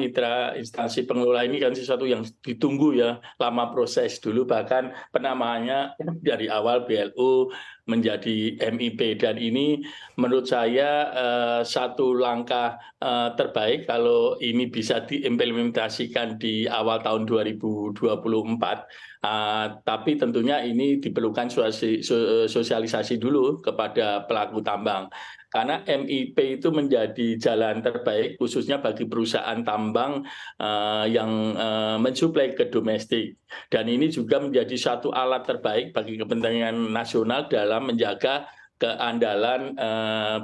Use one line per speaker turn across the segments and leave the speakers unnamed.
mitra instansi pengelola ini kan sesuatu yang ditunggu ya, lama proses dulu, bahkan penamaannya dari awal BLU menjadi MIP, dan ini menurut saya satu langkah terbaik kalau ini bisa diimplementasikan di awal tahun 2024. Tapi tentunya ini diperlukan sosialisasi dulu kepada pelaku tambang. Karena MIP itu menjadi jalan terbaik khususnya bagi perusahaan tambang yang mensuplai ke domestik. Dan ini juga menjadi satu alat terbaik bagi kepentingan nasional dalam menjaga keandalan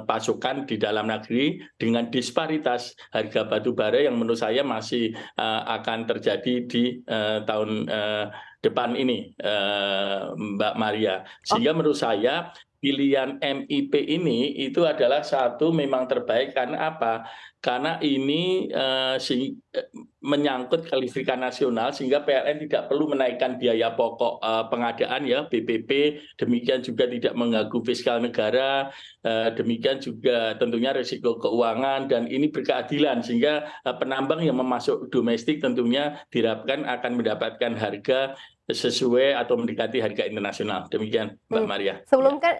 pasokan di dalam negeri dengan disparitas harga batu bara yang menurut saya masih akan terjadi di tahun depan ini, Mbak Maria. Sehingga menurut saya pilihan MIP ini itu adalah satu memang terbaik. Karena apa? Karena ini menyangkut kelistrikan nasional, sehingga PLN tidak perlu menaikkan biaya pokok pengadaan ya, BPP, demikian juga tidak mengganggu fiskal negara, demikian juga tentunya risiko keuangan, dan ini berkeadilan sehingga penambang yang memasuk domestik tentunya diharapkan akan mendapatkan harga sesuai atau mendekati harga internasional. Demikian Mbak Maria.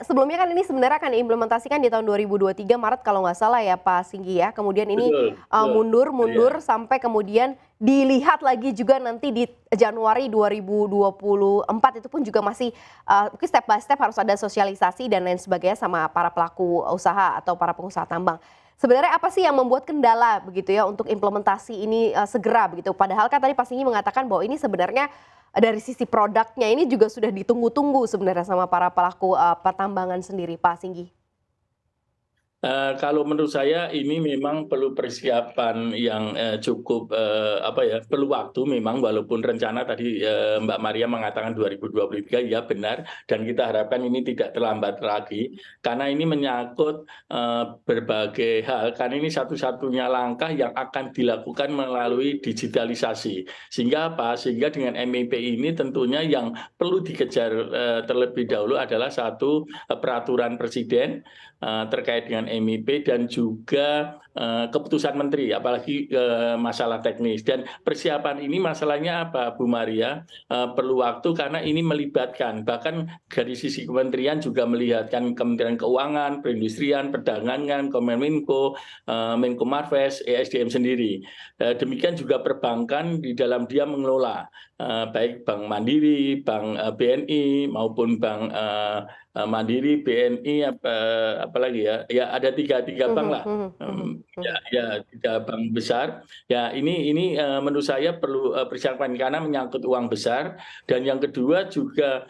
Sebelumnya kan ini sebenarnya akan diimplementasikan di tahun 2023 Maret kalau nggak salah ya Pak Singgi ya. Kemudian ini mundur sampai kemudian dilihat lagi juga nanti di Januari 2024, itu pun juga masih mungkin step by step harus ada sosialisasi dan lain sebagainya sama para pelaku usaha atau para pengusaha tambang. Sebenarnya apa sih yang membuat kendala begitu ya untuk implementasi ini segera begitu? Padahal kan tadi Pak Singgi mengatakan bahwa ini sebenarnya dari sisi produknya ini juga sudah ditunggu-tunggu sebenarnya sama para pelaku pertambangan sendiri, Pak Singgi.
Kalau menurut saya ini memang perlu persiapan yang cukup perlu waktu memang, walaupun rencana tadi Mbak Maria mengatakan 2023 ya benar, dan kita harapkan ini tidak terlambat lagi karena ini menyangkut berbagai hal, karena ini satu-satunya langkah yang akan dilakukan melalui digitalisasi. Sehingga apa? Sehingga dengan MIP ini tentunya yang perlu dikejar terlebih dahulu adalah satu peraturan presiden terkait dengan MIP dan juga keputusan menteri, apalagi masalah teknis. Dan persiapan ini masalahnya apa, Bu Maria? Perlu waktu karena ini melibatkan, bahkan dari sisi kementerian juga melihatkan Kementerian Keuangan, Perindustrian, Perdagangan, Kominfo, Menko Marves, ESDM sendiri. Demikian juga perbankan di dalam dia mengelola, baik Bank Mandiri, Bank BNI maupun Bank Mandiri, BNI, apalagi ya ada tiga bank lah, ya tiga bank besar. Ya ini menurut saya perlu persiapan karena menyangkut uang besar. Dan yang kedua juga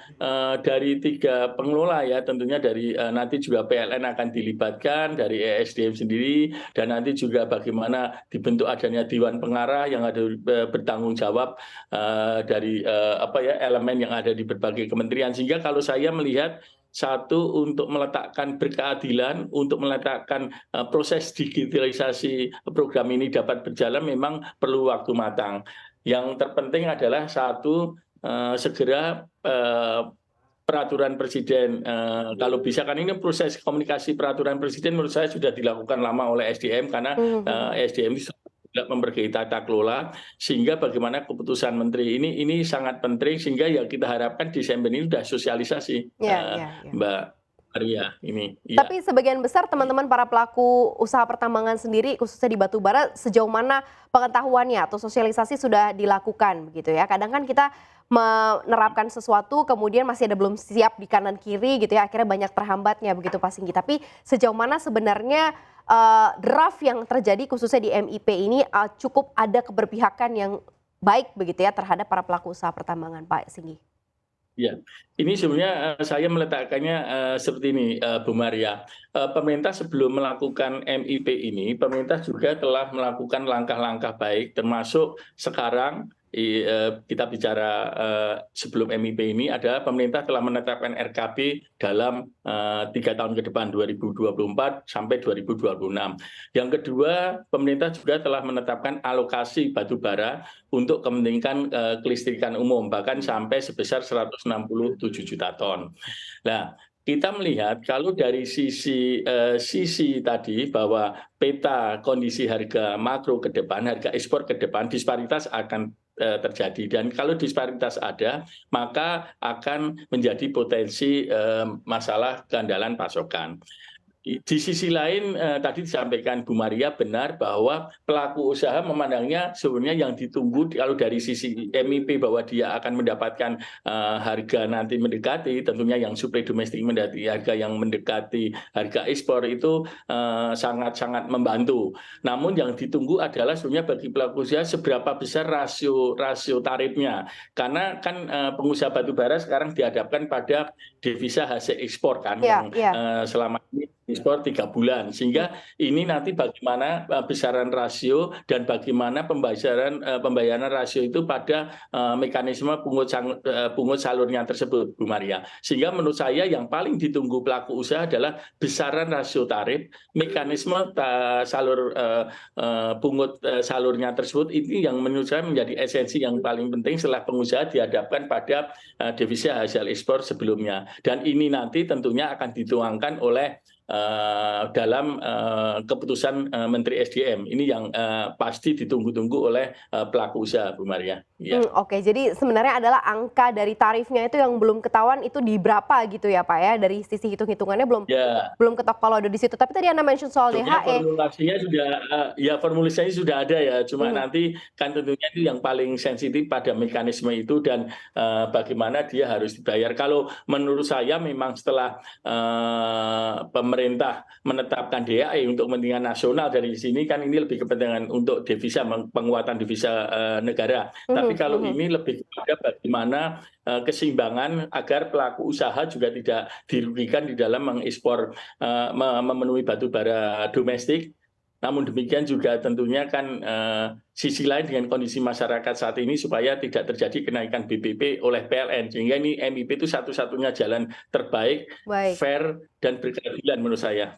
dari tiga pengelola ya, tentunya dari nanti juga PLN akan dilibatkan, dari ESDM sendiri, dan nanti juga bagaimana dibentuk adanya Dewan Pengarah yang ada bertanggung jawab dari elemen yang ada di berbagai kementerian. Sehingga kalau saya melihat satu, untuk meletakkan berkeadilan, untuk meletakkan proses digitalisasi program ini dapat berjalan memang perlu waktu matang. Yang terpenting adalah satu, segera peraturan presiden, kalau bisa, kan ini proses komunikasi peraturan presiden menurut saya sudah dilakukan lama oleh SDM, karena SDM tidak memperbaiki tata kelola, sehingga bagaimana keputusan menteri ini sangat penting, sehingga ya kita harapkan Desember ini sudah sosialisasi, Mbak Maria ini.
Ya. Tapi sebagian besar teman-teman para pelaku usaha pertambangan sendiri, khususnya di batubara, sejauh mana pengetahuannya atau sosialisasi sudah dilakukan begitu ya? Kadang kan kita menerapkan sesuatu kemudian masih ada belum siap di kanan kiri gitu ya, akhirnya banyak terhambatnya begitu Pak Singgi. Tapi sejauh mana sebenarnya draft yang terjadi khususnya di MIP ini cukup ada keberpihakan yang baik begitu ya terhadap para pelaku usaha pertambangan, Pak Singgi?
Ya, ini sebenarnya saya meletakkannya seperti ini, Bu Maria. Pemerintah sebelum melakukan MIP ini, pemerintah juga telah melakukan langkah-langkah baik, termasuk sekarang kita bicara sebelum MIP ini adalah pemerintah telah menetapkan RKP dalam 3 tahun ke depan, 2024 sampai 2026. Yang kedua, pemerintah juga telah menetapkan alokasi batu bara untuk kepentingan kelistrikan umum, bahkan sampai sebesar 167 juta ton. Nah, kita melihat kalau dari sisi tadi bahwa peta kondisi harga makro ke depan, harga ekspor ke depan, disparitas akan terjadi. Dan kalau disparitas ada, maka akan menjadi potensi masalah keandalan pasokan. Di sisi lain tadi disampaikan Bu Maria benar bahwa pelaku usaha memandangnya sebenarnya yang ditunggu kalau dari sisi MIP bahwa dia akan mendapatkan harga nanti mendekati, tentunya yang suplai domestik mendekati harga yang mendekati harga ekspor itu sangat-sangat membantu. Namun yang ditunggu adalah sebenarnya bagi pelaku usaha seberapa besar rasio tarifnya, karena kan pengusaha batubara sekarang dihadapkan pada devisa hasil ekspor kan yang selama ini ekspor 3 bulan, sehingga ini nanti bagaimana besaran rasio dan bagaimana pembayaran rasio itu pada mekanisme pungut salurnya tersebut, Bu Maria. Sehingga menurut saya yang paling ditunggu pelaku usaha adalah besaran rasio tarif, mekanisme pungut salurnya tersebut. Ini yang menurut saya menjadi esensi yang paling penting setelah pengusaha dihadapkan pada devisa hasil ekspor sebelumnya. Dan ini nanti tentunya akan dituangkan oleh dalam keputusan Menteri SDM. Ini yang pasti ditunggu-tunggu oleh pelaku usaha, Bu Maria. Ya.
Oke, jadi sebenarnya adalah angka dari tarifnya itu yang belum ketahuan itu di berapa gitu ya Pak ya, dari sisi hitung-hitungannya belum ketok palu ada di situ. Tapi tadi Anda mention soal DHE.
Formulasinya sudah, formulasinya sudah ada ya, cuma nanti kan tentunya itu yang paling sensitif pada mekanisme itu dan bagaimana dia harus dibayar. Kalau menurut saya memang setelah pemerintah menetapkan DHE untuk kepentingan nasional dari sini kan ini lebih kepentingan untuk devisa, penguatan devisa negara. Tapi kalau ini lebih kepada bagaimana keseimbangan agar pelaku usaha juga tidak dirugikan di dalam mengekspor memenuhi batu bara domestik. Namun demikian juga tentunya kan sisi lain dengan kondisi masyarakat saat ini supaya tidak terjadi kenaikan BBP oleh PLN, sehingga ini MIP itu satu-satunya jalan terbaik, fair dan berkeadilan menurut saya.